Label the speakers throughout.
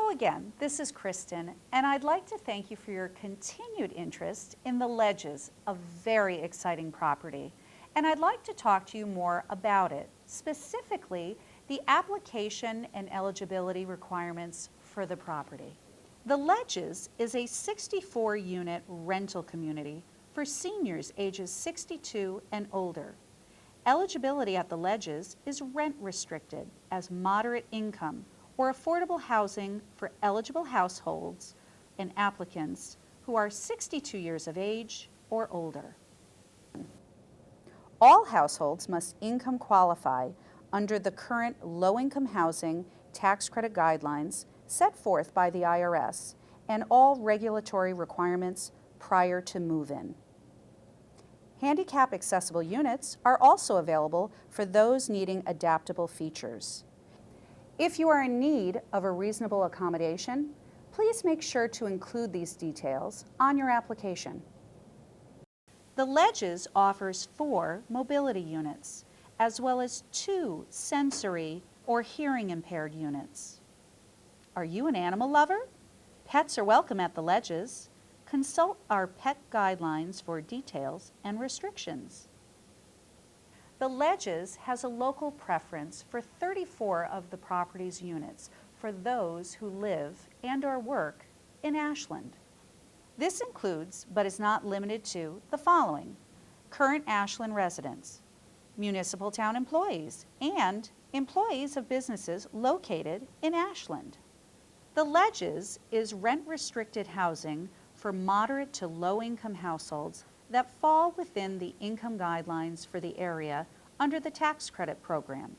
Speaker 1: Hello again, this is Kristen, and I'd like to thank you for your continued interest in the Ledges, a very exciting property. And I'd like to talk to you more about it, specifically the application and eligibility requirements for the property. The Ledges is a 64-unit rental community for seniors ages 62 and older. Eligibility at the Ledges is rent restricted as moderate income or affordable housing for eligible households and applicants who are 62 years of age or older. All households must income qualify under the current low-income housing tax credit guidelines set forth by the IRS and all regulatory requirements prior to move-in. Handicap accessible units are also available for those needing adaptable features. If you are in need of a reasonable accommodation, please make sure to include these details on your application. The Ledges offers 4 mobility units, as well as 2 sensory or hearing impaired units. Are you an animal lover? Pets are welcome at the Ledges. Consult our pet guidelines for details and restrictions. The Ledges has a local preference for 34 of the property's units for those who live and/or work in Ashland. This includes, but is not limited to, the following: current Ashland residents, municipal town employees, and employees of businesses located in Ashland. The Ledges is rent-restricted housing for moderate to low-income households that fall within the income guidelines for the area under the tax credit program.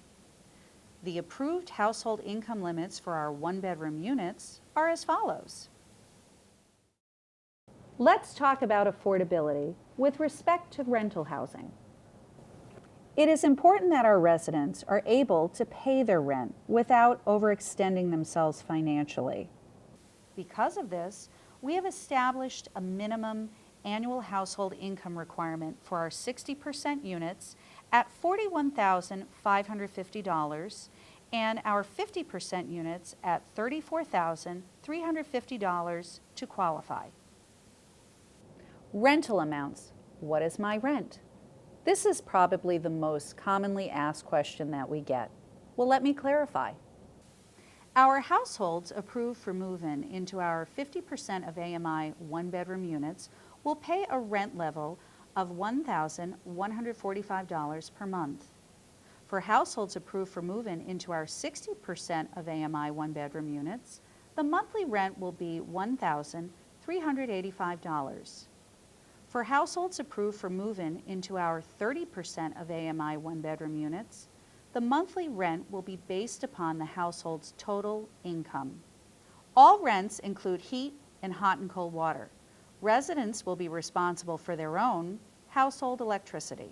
Speaker 1: The approved household income limits for our one-bedroom units are as follows. Let's talk about affordability with respect to rental housing. It is important that our residents are able to pay their rent without overextending themselves financially. Because of this, we have established a minimum annual household income requirement for our 60% units at $41,550 and our 50% units at $34,350 to qualify. Rental amounts. What is my rent? This is probably the most commonly asked question that we get. Well, let me clarify. Our households approved for move-in into our 50% of AMI one-bedroom units will pay a rent level of $1,145 per month. For households approved for move-in into our 60% of AMI one-bedroom units, the monthly rent will be $1,385. For households approved for move-in into our 30% of AMI one-bedroom units, the monthly rent will be based upon the household's total income. All rents include heat and hot and cold water. Residents will be responsible for their own household electricity.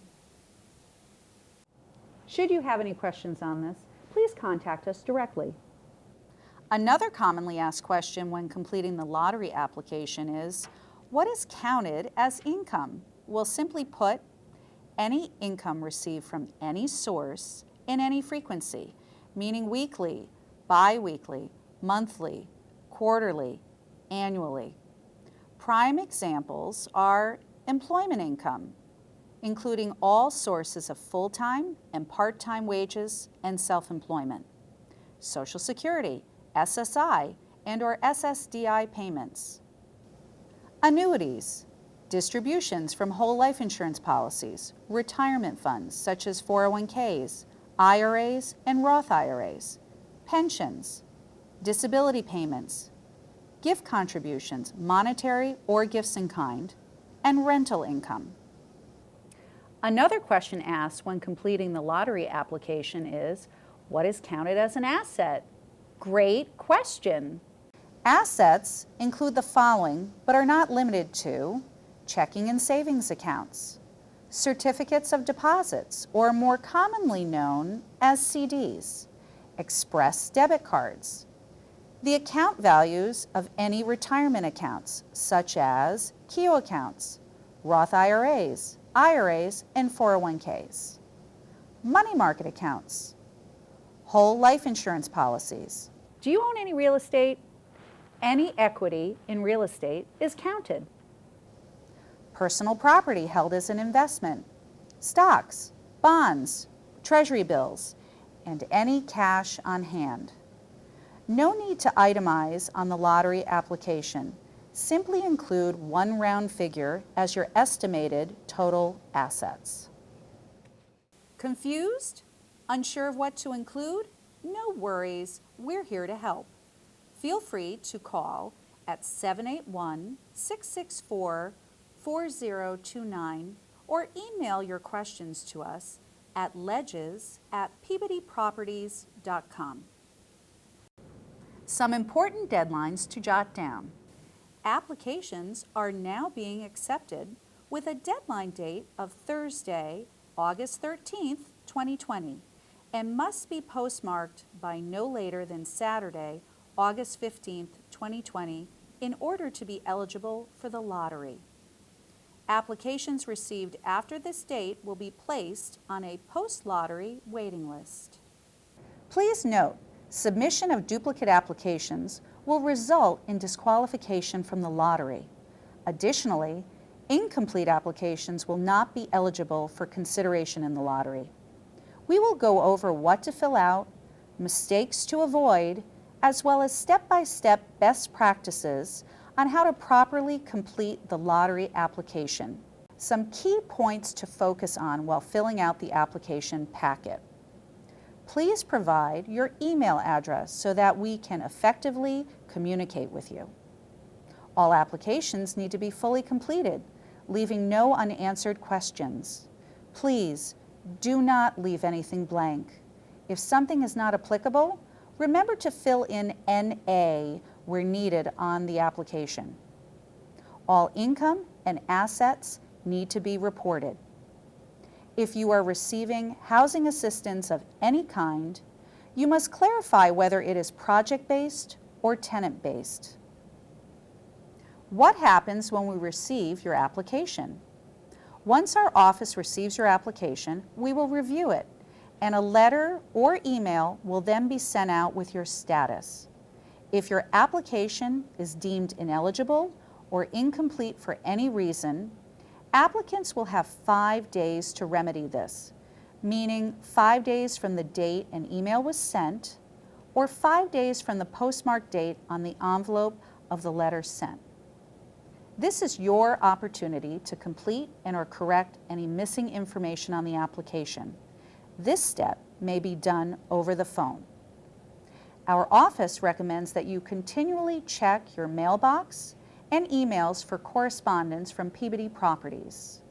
Speaker 1: Should you have any questions on this, please contact us directly. Another commonly asked question when completing the lottery application is, what is counted as income? Well, simply put, any income received from any source in any frequency, meaning weekly, bi-weekly, monthly, quarterly, annually. Prime examples are employment income, including all sources of full-time and part-time wages and self-employment, Social Security, SSI, and/or SSDI payments, annuities, distributions from whole life insurance policies, retirement funds such as 401ks, IRAs, and Roth IRAs, pensions, disability payments, gift contributions, monetary or gifts in kind, and rental income. Another question asked when completing the lottery application is, what is counted as an asset? Great question. Assets include the following, but are not limited to checking and savings accounts, certificates of deposits, or more commonly known as CDs, express debit cards, the account values of any retirement accounts, such as KEO accounts, Roth IRAs, and 401ks, money market accounts, whole life insurance policies. Do you own any real estate? Any equity in real estate is counted. Personal property held as an investment, stocks, bonds, treasury bills, and any cash on hand. No need to itemize on the lottery application. Simply include one round figure as your estimated total assets. Confused? Unsure of what to include? No worries, we're here to help. Feel free to call at 781-664-4029 or email your questions to us at ledges@peabodyproperties.com. Some important deadlines to jot down. Applications are now being accepted with a deadline date of Thursday, August 13th, 2020, and must be postmarked by no later than Saturday, August 15th, 2020, in order to be eligible for the lottery. Applications received after this date will be placed on a post-lottery waiting list. Please note, submission of duplicate applications will result in disqualification from the lottery. Additionally, incomplete applications will not be eligible for consideration in the lottery. We will go over what to fill out, mistakes to avoid, as well as step-by-step best practices on how to properly complete the lottery application. Some key points to focus on while filling out the application packet. Please provide your email address so that we can effectively communicate with you. All applications need to be fully completed, leaving no unanswered questions. Please do not leave anything blank. If something is not applicable, remember to fill in NA where needed on the application. All income and assets need to be reported. If you are receiving housing assistance of any kind, you must clarify whether it is project-based or tenant-based. What happens when we receive your application? Once our office receives your application, we will review it, and a letter or email will then be sent out with your status. If your application is deemed ineligible or incomplete for any reason, applicants will have 5 days to remedy this, meaning 5 days from the date an email was sent or 5 days from the postmark date on the envelope of the letter sent. This is your opportunity to complete and/or correct any missing information on the application. This step may be done over the phone. Our office recommends that you continually check your mailbox and emails for correspondence from Peabody Properties.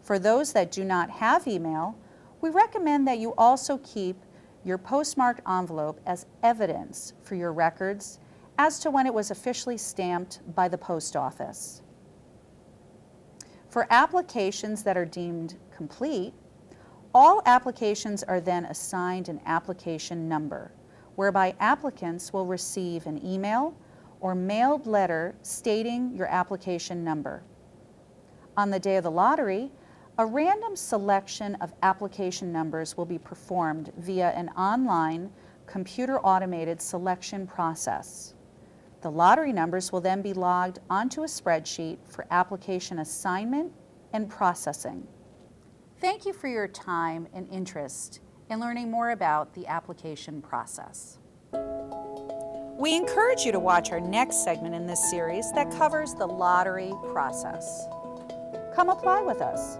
Speaker 1: For those that do not have email, we recommend that you also keep your postmarked envelope as evidence for your records as to when it was officially stamped by the post office. For applications that are deemed complete, all applications are then assigned an application number, whereby applicants will receive an email or mailed letter stating your application number. On the day of the lottery, a random selection of application numbers will be performed via an online, computer-automated selection process. The lottery numbers will then be logged onto a spreadsheet for application assignment and processing. Thank you for your time and interest in learning more about the application process. We encourage you to watch our next segment in this series that covers the lottery process. Come apply with us.